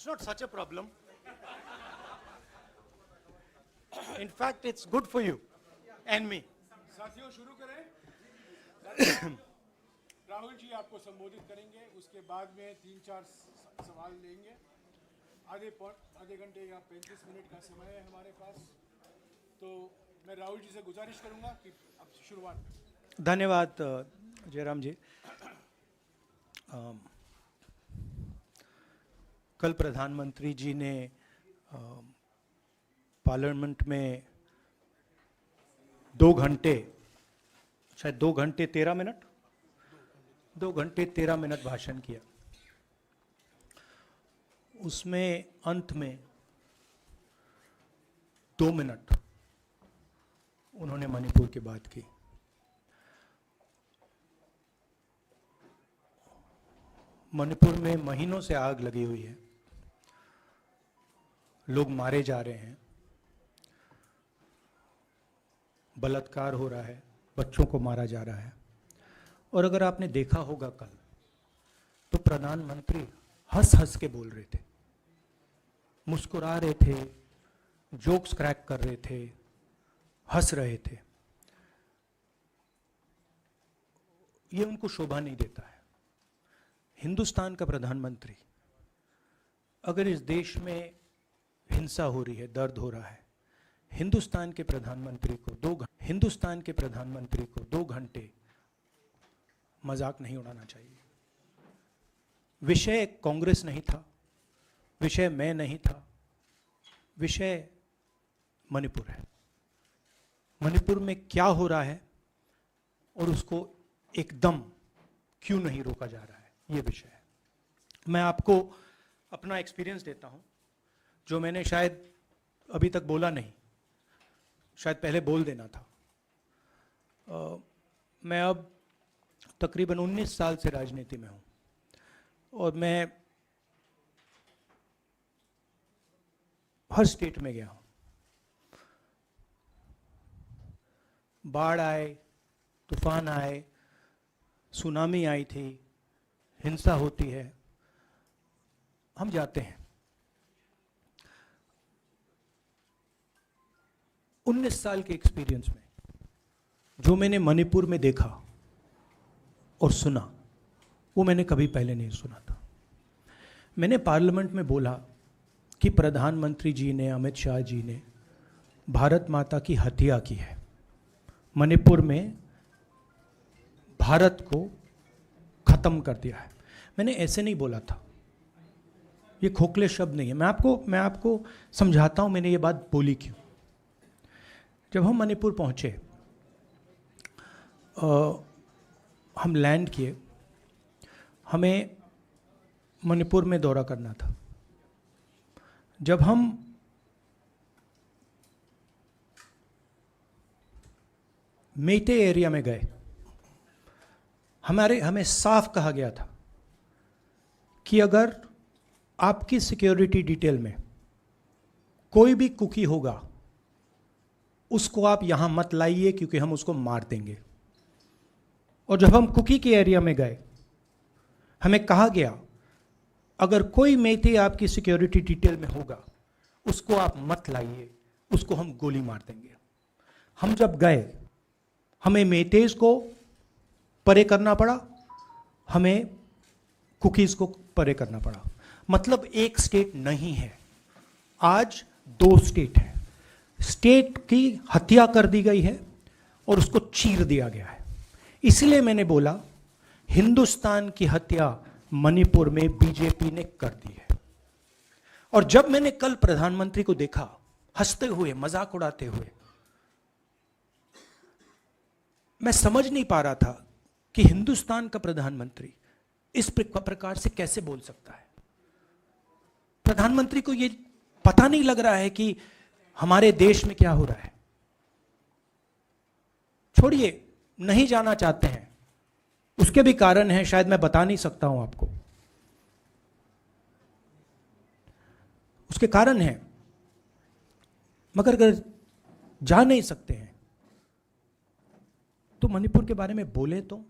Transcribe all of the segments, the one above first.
It's not such a problem. In fact, it's good for you and me. साथियों शुरू करें। राहुल जी आपको संबोधित करेंगे, उसके बाद में 3-4 सवाल लेंगे। आधे घंटे या 35 मिनट का समय है हमारे पास, तो मैं राहुल जी से गुजारिश करूंगा कि अब शुरुआत करें। धन्यवाद जयराम जी। कल प्रधानमंत्री जी ने पार्लियामेंट में 2 घंटे, शायद 2 घंटे 13 मिनट, 2 घंटे 13 मिनट भाषण किया। उसमें अंत में 2 मिनट उन्होंने मणिपुर की बात की। मणिपुर में महीनों से आग लगी हुई है, लोग मारे जा रहे हैं, बलात्कार हो रहा है, बच्चों को मारा जा रहा है। और अगर आपने देखा होगा कल, तो प्रधानमंत्री हंस हंस के बोल रहे थे, मुस्कुरा रहे थे, जोक्स क्रैक कर रहे थे, हंस रहे थे। ये उनको शोभा नहीं देता है। हिंदुस्तान का प्रधानमंत्री, अगर इस देश में हिंसा हो रही है, दर्द हो रहा है, हिंदुस्तान के प्रधानमंत्री को 2 घंटे मजाक नहीं उड़ाना चाहिए। विषय कांग्रेस नहीं था, विषय मैं नहीं था, विषय मणिपुर है। मणिपुर में क्या हो रहा है और उसको एकदम क्यों नहीं रोका जा रहा है, ये विषय है। मैं आपको अपना एक्सपीरियंस देता हूं, जो मैंने शायद अभी तक बोला नहीं, शायद पहले बोल देना था। मैं अब तकरीबन 19 साल से राजनीति में हूं और मैं हर स्टेट में गया हूं। बाढ़ आए, तूफान आए, सुनामी आई थी, हिंसा होती है, हम जाते हैं। 19 साल के एक्सपीरियंस में जो मैंने मणिपुर में देखा और सुना, वो मैंने कभी पहले नहीं सुना था। मैंने पार्लियामेंट में बोला कि प्रधानमंत्री जी ने, अमित शाह जी ने भारत माता की हत्या की है, मणिपुर में भारत को खत्म कर दिया है। मैंने ऐसे नहीं बोला था, ये खोखले शब्द नहीं है। मैं आपको समझाता हूं मैंने ये बात बोली क्यों। जब हम मणिपुर पहुंचे, हम लैंड किए, हमें मणिपुर में दौरा करना था। जब हम मेटे एरिया में गए, हमें साफ कहा गया था कि अगर आपकी सिक्योरिटी डिटेल में कोई भी कुकी होगा, उसको आप यहां मत लाइए क्योंकि हम उसको मार देंगे। और जब हम कुकी के एरिया में गए, हमें कहा गया अगर कोई मेते आपकी सिक्योरिटी डिटेल में होगा, उसको आप मत लाइए, उसको हम गोली मार देंगे। हम जब गए, हमें मेतेज को परे करना पड़ा, हमें कुकीज को परे करना पड़ा। मतलब एक स्टेट नहीं है, आज 2 स्टेट है। स्टेट की हत्या कर दी गई है और उसको चीर दिया गया है। इसलिए मैंने बोला हिंदुस्तान की हत्या मणिपुर में बीजेपी ने कर दी है। और जब मैंने कल प्रधानमंत्री को देखा हंसते हुए, मजाक उड़ाते हुए, मैं समझ नहीं पा रहा था कि हिंदुस्तान का प्रधानमंत्री इस प्रकार से कैसे बोल सकता है। प्रधानमंत्री को यह पता नहीं लग रहा है कि हमारे देश में क्या हो रहा है। छोड़िए, नहीं जाना चाहते हैं, उसके भी कारण हैं, शायद मैं बता नहीं सकता हूं आपको, उसके कारण हैं। मगर अगर जा नहीं सकते हैं तो मणिपुर के बारे में बोले तो।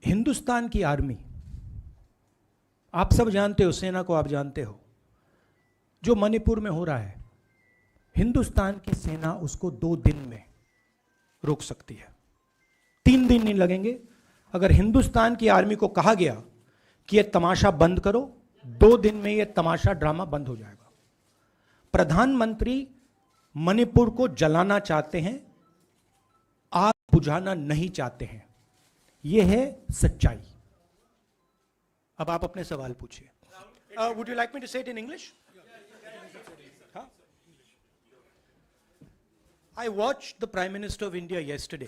हिंदुस्तान की आर्मी आप सब जानते हो, सेना को आप जानते हो, जो मणिपुर में हो रहा है, हिंदुस्तान की सेना उसको 2 दिन में रोक सकती है, 3 दिन नहीं लगेंगे। अगर हिंदुस्तान की आर्मी को कहा गया कि यह तमाशा बंद करो, 2 दिन में यह तमाशा ड्रामा बंद हो जाएगा। प्रधानमंत्री मणिपुर को जलाना चाहते हैं, आग बुझाना नहीं चाहते हैं, यह है सच्चाई। अब आप अपने सवाल पूछिए। Would you like me to say it in English? I watched the Prime Minister of India yesterday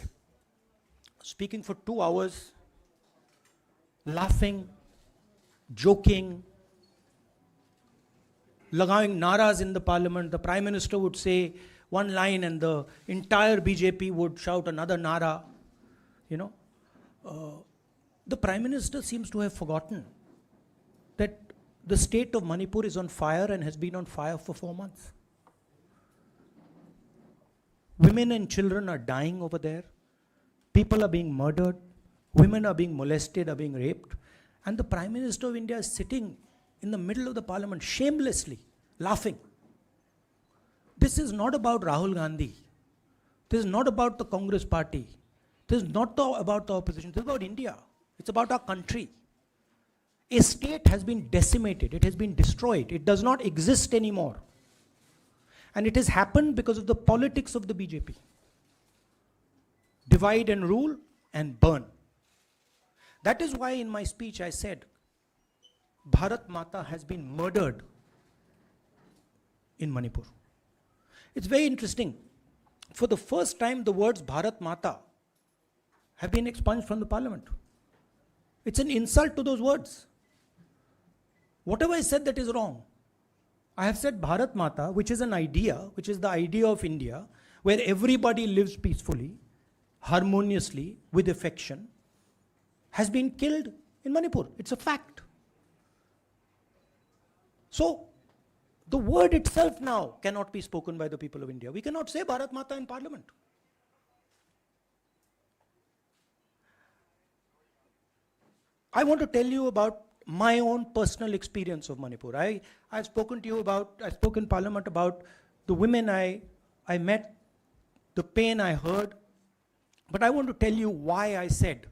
speaking for 2 hours, laughing, joking, lagawing naras in the parliament. The Prime Minister would say one line and the entire BJP would shout another nara. You know, the Prime Minister seems to have forgotten that the state of Manipur is on fire and has been on fire for 4 months. Women and children are dying over there. People are being murdered. Women are being molested, are being raped. And the Prime Minister of India is sitting in the middle of the parliament, shamelessly laughing. This is not about Rahul Gandhi. This is not about the Congress party. This is not about the opposition. This is about India. It's about our country. A state has been decimated. It has been destroyed. It does not exist anymore. And it has happened because of the politics of the BJP. Divide and rule and burn. That is why in my speech I said, Bharat Mata has been murdered in Manipur. It's very interesting. For the first time, the words Bharat Mata have been expunged from the parliament. It's an insult to those words. Whatever I said that is wrong. I have said Bharat Mata, which is an idea, which is the idea of India, where everybody lives peacefully, harmoniously, with affection, has been killed in Manipur. It's a fact. So, the word itself now cannot be spoken by the people of India. We cannot say Bharat Mata in parliament. I want to tell you about my own personal experience of Manipur. I've spoken to you about, I spoke in parliament about the women I met, the pain I heard, but I want to tell you why I said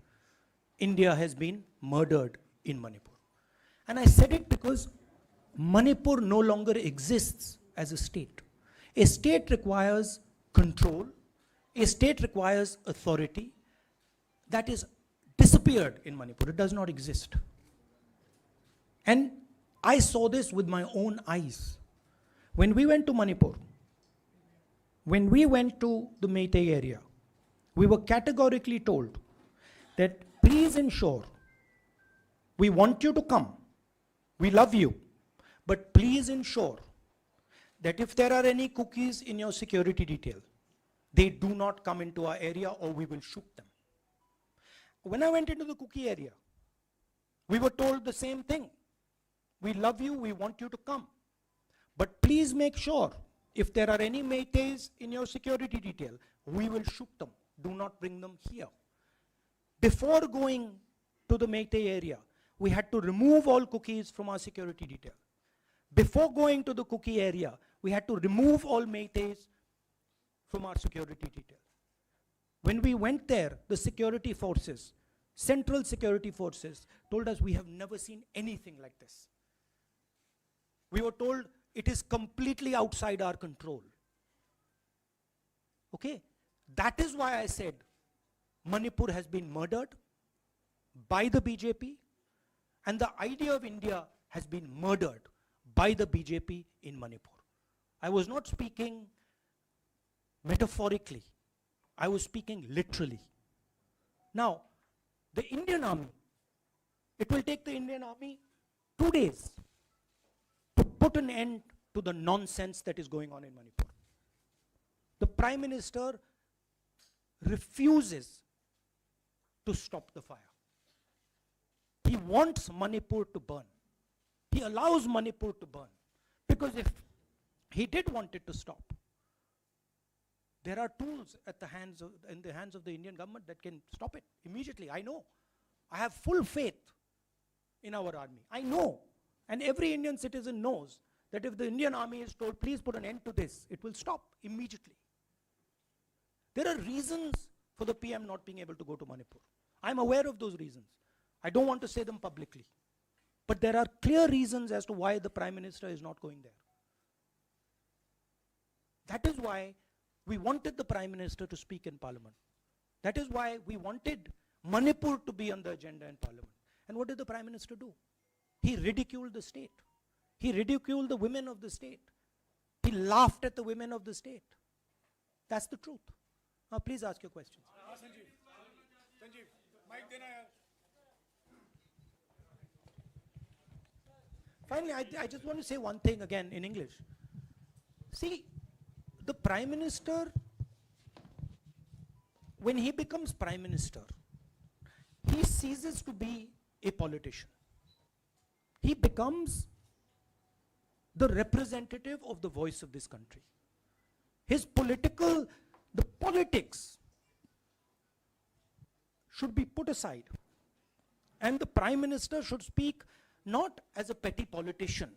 India has been murdered in Manipur. And I said it because Manipur no longer exists as a state. A state requires control, a state requires authority. That is disappeared in Manipur. It does not exist. And I saw this with my own eyes. When we went to Manipur, when we went to the Meitei area, we were categorically told that please ensure, we want you to come, we love you, but please ensure that if there are any cookies in your security detail, they do not come into our area or we will shoot them. When I went into the cookie area, we were told the same thing. We love you, we want you to come. But please make sure, if there are any Meiteis in your security detail, we will shoot them. Do not bring them here. Before going to the Meitei area, we had to remove all cookies from our security detail. Before going to the cookie area, we had to remove all Meiteis from our security detail. When we went there, the security forces, central security forces, told us we have never seen anything like this. We were told it is completely outside our control. Okay? That is why I said Manipur has been murdered by the BJP, and the idea of India has been murdered by the BJP in Manipur. I was not speaking metaphorically. I was speaking literally. Now, the Indian army, it will take the Indian army 2 days to put an end to the nonsense that is going on in Manipur. The Prime Minister refuses to stop the fire. He wants Manipur to burn. He allows Manipur to burn. Because if he did want it to stop, there are tools in the hands of the Indian government that can stop it immediately. I know. I have full faith in our army. I know And every Indian citizen knows that if the Indian army is told, please put an end to this, it will stop immediately. There are reasons for the PM not being able to go to Manipur. I'm aware of those reasons. I don't want to say them publicly. But there are clear reasons as to why the Prime Minister is not going there. That is why we wanted the Prime Minister to speak in Parliament. That is why we wanted Manipur to be on the agenda in Parliament. And what did the Prime Minister do? He ridiculed the state. He ridiculed the women of the state. He laughed at the women of the state. That's the truth. Now please ask your questions. Sanjeev mike देना यार. Finally, I just want to say one thing again in English. See, the Prime Minister, when he becomes Prime Minister, he ceases to be a politician. He becomes the representative of the voice of this country. His the politics should be put aside. And the Prime Minister should speak not as a petty politician,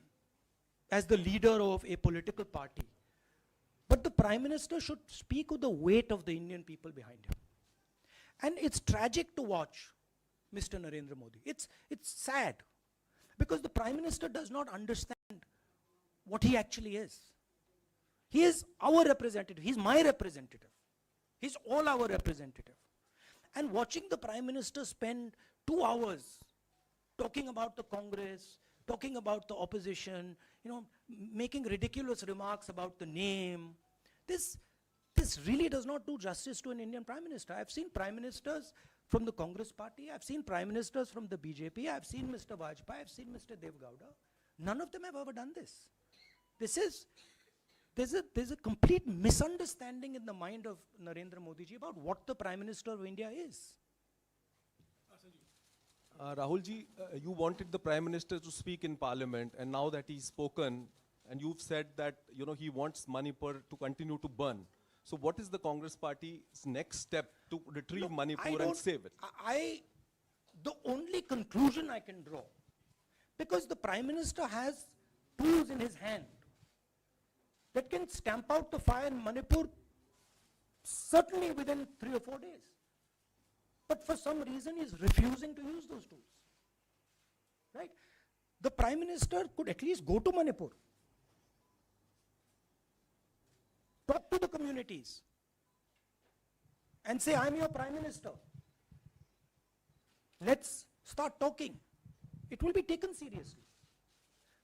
as the leader of a political party, but the Prime Minister should speak with the weight of the Indian people behind him. And it's tragic to watch Mr. Narendra Modi. It's sad, because the Prime Minister does not understand what he actually is. He is our representative. He's my representative. He's all our representative. And watching the Prime Minister spend 2 hours talking about the Congress, talking about the opposition, making ridiculous remarks about the name, this really does not do justice to an Indian Prime Minister. I've seen Prime Ministers from the Congress party, I've seen Prime Ministers from the BJP, I've seen Mr. Vajpayee, I've seen Mr. Dev Gowda. None of them have ever done this. There's a complete misunderstanding in the mind of Narendra Modi ji about what the Prime Minister of India is. Rahul ji, you wanted the Prime Minister to speak in Parliament, and now that he's spoken, and you've said that he wants Manipur to continue to burn. So what is the Congress Party's next step to retrieve Manipur and save it? The only conclusion I can draw, because the Prime Minister has tools in his hand that can stamp out the fire in Manipur certainly within 3 or 4 days. But for some reason he's refusing to use those tools. Right? The Prime Minister could at least go to Manipur, talk to the communities, and say, I'm your Prime Minister. Let's start talking. It will be taken seriously.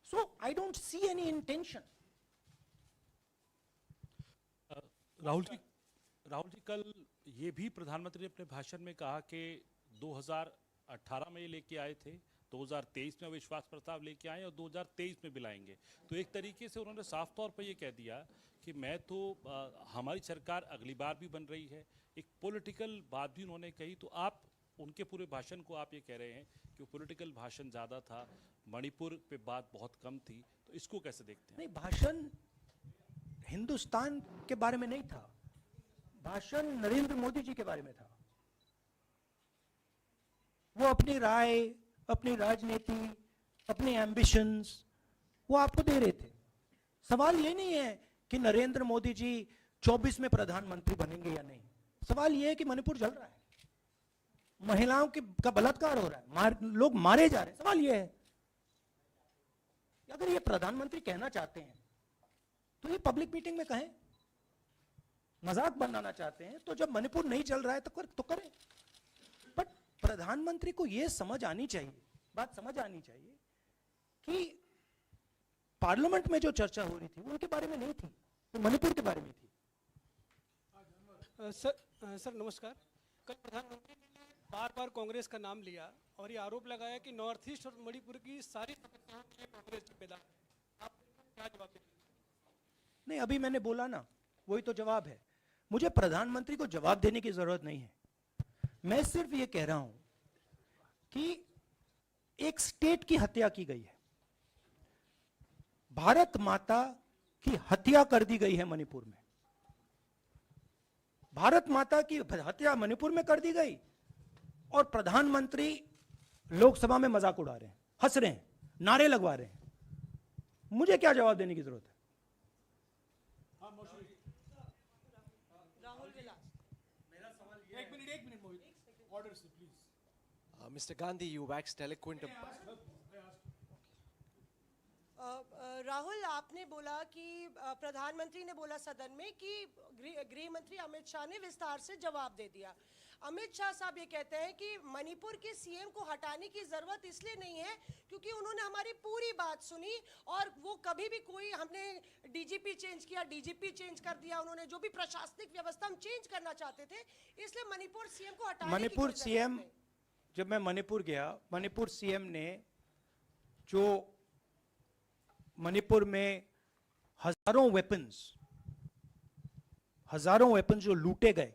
So I don't see any intention. Rahul ji कल ये भी प्रधानमंत्री ने अपने भाषण में कहा कि 2018 में ये लेके आए थे, 2023 में विश्वास प्रस्ताव लेके आए और 2023 में भी लाएंगे. तो एक तरीके से उन्होंने साफ तौर पर ये कह दिया कि हमारी सरकार अगली बार भी बन रही है. एक पॉलिटिकल बात भी उन्होंने कही. तो आप उनके पूरे भाषण को आप ये कह रहे हैं कि पॉलिटिकल भाषण ज़्यादा था, मणिपुर पे बात बहुत कम थी. तो इसको कैसे देखते हैं? नहीं, भाषण हिंदुस्तान के बारे में नहीं था, भाषण नरेंद्र मोदी जी के बारे में था. वो अपनी राय, अपनी राजनीति, अपने एम्बिशंस वो आपको दे रहे थे. सवाल ये नहीं है कि नरेंद्र मोदी जी 24 में प्रधानमंत्री बनेंगे या नहीं. सवाल ये है कि मणिपुर जल रहा है, महिलाओं का बलात्कार हो रहा है, लोग मारे जा रहे हैं. सवाल ये है, अगर ये प्रधानमंत्री कहना चाहते हैं तो ये पब्लिक मीटिंग में कहें. मजाक बनाना चाहते हैं तो जब मणिपुर नहीं चल रहा है तो करें. बट प्रधानमंत्री को ये समझ आनी चाहिए, बात समझ आनी चाहिए कि पार्लियामेंट में जो चर्चा हो रही थी वो उनके बारे में नहीं थी, वो मणिपुर के बारे में थी. सर नमस्कार. कल प्रधानमंत्री ने बार बार कांग्रेस का नाम लिया और ये आरोप लगाया कि नॉर्थ ईस्ट और मणिपुर की सारी समस्याओं के लिए कांग्रेस जिम्मेदार. आप क्या जवाब देंगे? नहीं, अभी मैंने बोला ना, वही तो जवाब है. मुझे प्रधानमंत्री को जवाब देने की जरूरत नहीं है. मैं सिर्फ ये कह रहा हूं कि एक स्टेट की हत्या की गई है, भारत माता की हत्या कर दी गई है मणिपुर में. भारत माता की हत्या मणिपुर में कर दी गई और प्रधानमंत्री लोकसभा में मजाक उड़ा रहे हैं, हंस रहे हैं, नारे लगवा रहे हैं. मुझे क्या जवाब देने की जरूरत है? एक मिनट मोहित, ऑर्डर से please. Mr. Gandhi, you waxed eloquent. Rahul, आपने बोला कि प्रधानमंत्री ने बोला सदन में कि गृह मंत्री अमित शाह ने विस्तार से जवाब दे दिया। अमित शाह साहब ये कहते हैं कि मणिपुर के सीएम को हटाने की जरूरत इसलिए नहीं है क्योंकि उन्होंने हमारी पूरी बात सुनी और वो कभी भी कोई हमने डीजीपी चेंज किया, डीजीपी चेंज कर दिया, उन्होंने जो भी प्रशासनिक व्यवस्था हम चेंज करना चाहते थे, इसलिए मणिपुर सीएम को हटाने मणिपुर की सीएम, जब मैं मणिपुर गया, मणिपुर सीएम ने जो मणिपुर में हजारों वेपन्स जो लूटे गए,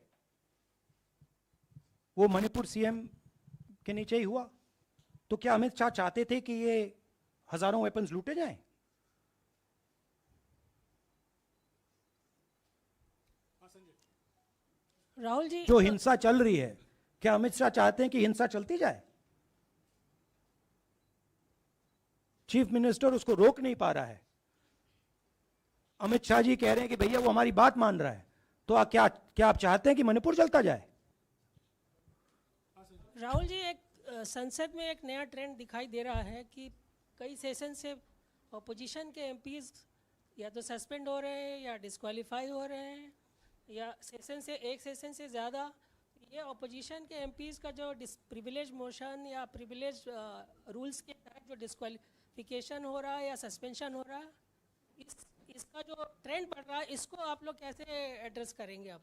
वो मणिपुर सीएम के नीचे ही हुआ। तो क्या अमित शाह चाहते थे कि ये हजारों वेपन्स लूटे जाएं? राहुल जी, जो हिंसा चल रही है, क्या अमित शाह चाहते हैं कि हिंसा चलती जाए? चीफ मिनिस्टर उसको रोक नहीं पा रहा है। अमित शाह जी कह रहे हैं कि भैया वो हमारी बात मान रहा है, तो क्या आप चाहते हैं कि मणिपुर चलता जाए? राहुल जी, एक संसद में एक नया ट्रेंड दिखाई दे रहा है कि कई सेशन से अपोजिशन के एमपीज या तो सस्पेंड हो रहे हैं या डिस्क्वालीफाई हो रहे हैं, या एक सेशन से ज़्यादा। ये अपोजिशन के एमपीज का जो प्रिविलेज मोशन या प्रिविलेज रूल्स के तहत जो डिस्क्वालिफिकेशन हो रहा है या सस्पेंशन हो रहा है, इसका जो ट्रेंड बढ़ रहा है, इसको आप लोग कैसे एड्रेस करेंगे? आप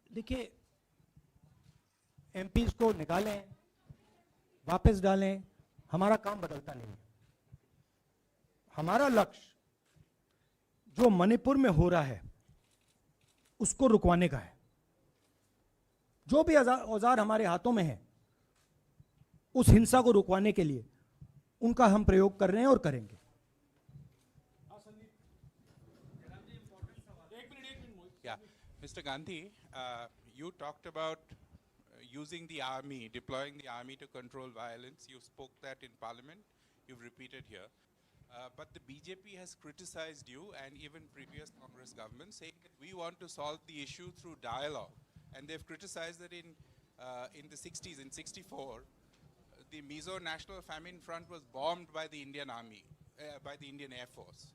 देखिए, एमपीज को निकालें, वापस डालें, हमारा काम बदलता नहीं है। हमारा लक्ष्य जो मणिपुर में हो रहा है उसको रुकवाने का है। जो भी औजार हमारे हाथों में है, उस हिंसा को रुकवाने के लिए उनका हम प्रयोग कर रहे हैं और करेंगे। Yeah, Mr. Gandhi, you talked about using the army, deploying the army to control violence. You spoke that in Parliament. You've repeated here. But the BJP has criticized you and even previous Congress governments, saying that we want to solve the issue through dialogue. And they've criticized that in the 60s, in 64, the Mizo National Famine Front was bombed by the Indian Army, by the Indian Air Force.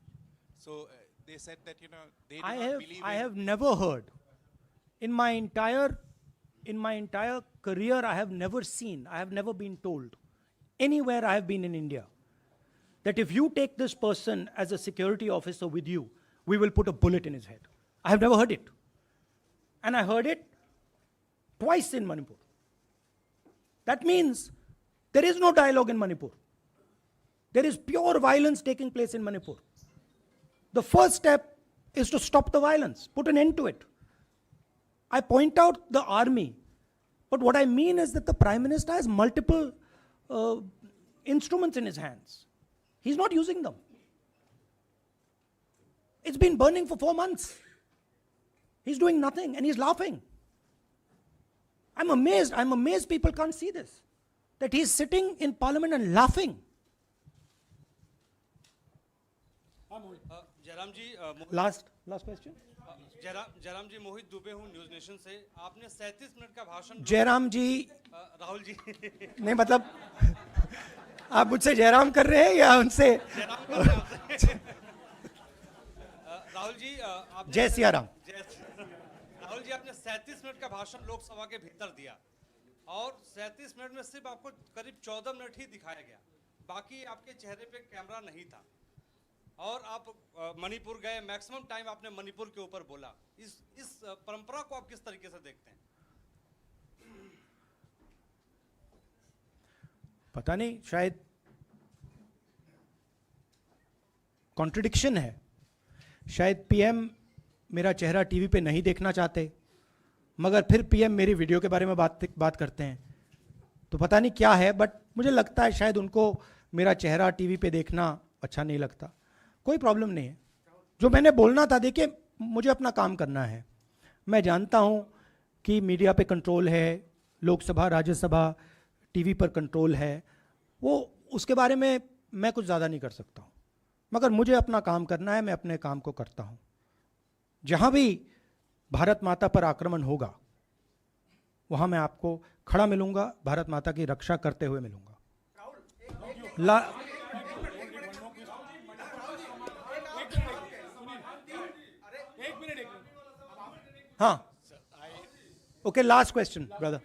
So they said that, you know, they do not believe I have never heard in my entire career, I have never been told anywhere I have been in India that if you take this person as a security officer with you, we will put a bullet in his head. I have never heard it. And I heard it twice in Manipur. That means there is no dialogue in Manipur. There is pure violence taking place in Manipur. The first step is to stop the violence, put an end to it. I point out the army, but what I mean is that the Prime Minister has multiple instruments in his hands. He's not using them. It's been burning for 4 months. He's doing nothing and he's laughing. I'm amazed people can't see this. That he's sitting in Parliament and laughing. Jairam ji, Last question. Jairam जी, मोहित दुबे हूँ news nation से। आपने 37 minute का भाषण। जयराम जी, राहुल जी नहीं मतलब आप मुझसे जयराम कर रहे हैं या उनसे? राहुल जी, जय सिया राम। राहुल जी, आपने 37 मिनट का भाषण लोकसभा के भीतर दिया और 37 मिनट में सिर्फ आपको करीब 14 मिनट ही दिखाया गया, बाकी आपके चेहरे पे कैमरा नहीं था। और आप मणिपुर गए, मैक्सिमम टाइम आपने मणिपुर के ऊपर बोला। इस परंपरा को आप किस तरीके से देखते हैं? पता नहीं, शायद कॉन्ट्रडिक्शन है। शायद पीएम मेरा चेहरा टीवी पे नहीं देखना चाहते, मगर फिर पीएम मेरी वीडियो के बारे में बात करते हैं। तो पता नहीं क्या है, बट मुझे लगता है शायद उनको मेरा चेहरा टीवी पे देखना अच्छा नहीं लगता। कोई प्रॉब्लम नहीं है। जो मैंने बोलना था, देखिए मुझे अपना काम करना है। मैं जानता हूं कि मीडिया पे कंट्रोल है, लोकसभा राज्यसभा टीवी पर कंट्रोल है, वो उसके बारे में मैं कुछ ज़्यादा नहीं कर सकता हूँ। मगर मुझे अपना काम करना है, मैं अपने काम को करता हूं। जहां भी भारत माता पर आक्रमण होगा वहां मैं आपको खड़ा मिलूंगा, भारत माता की रक्षा करते हुए मिलूंगा। हाँ, okay, last question, brother.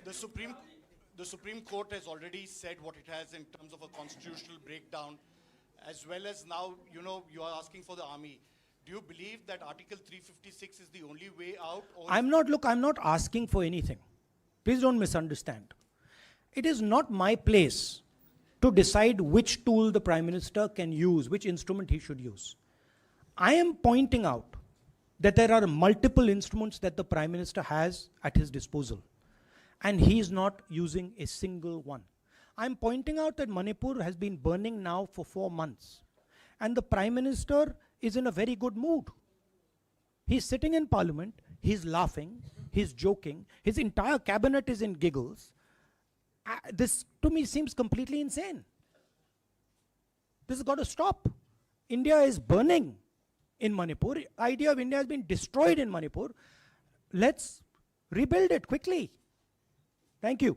The Supreme Court has already said what it has in terms of a constitutional breakdown, as well as now, you are asking for the army. Do you believe that Article 356 is the only way out? Or I'm not asking for anything. Please don't misunderstand. It is not my place to decide which tool the Prime Minister can use, which instrument he should use. I am pointing out that there are multiple instruments that the Prime Minister has at his disposal, and he is not using a single one. I'm pointing out that Manipur has been burning now for 4 months, and the Prime Minister is in a very good mood. He's sitting in Parliament, he's laughing, he's joking, his entire cabinet is in giggles. This to me seems completely insane. This has got to stop. India is burning in Manipur. The idea of India has been destroyed in Manipur. Let's rebuild it quickly. Thank you.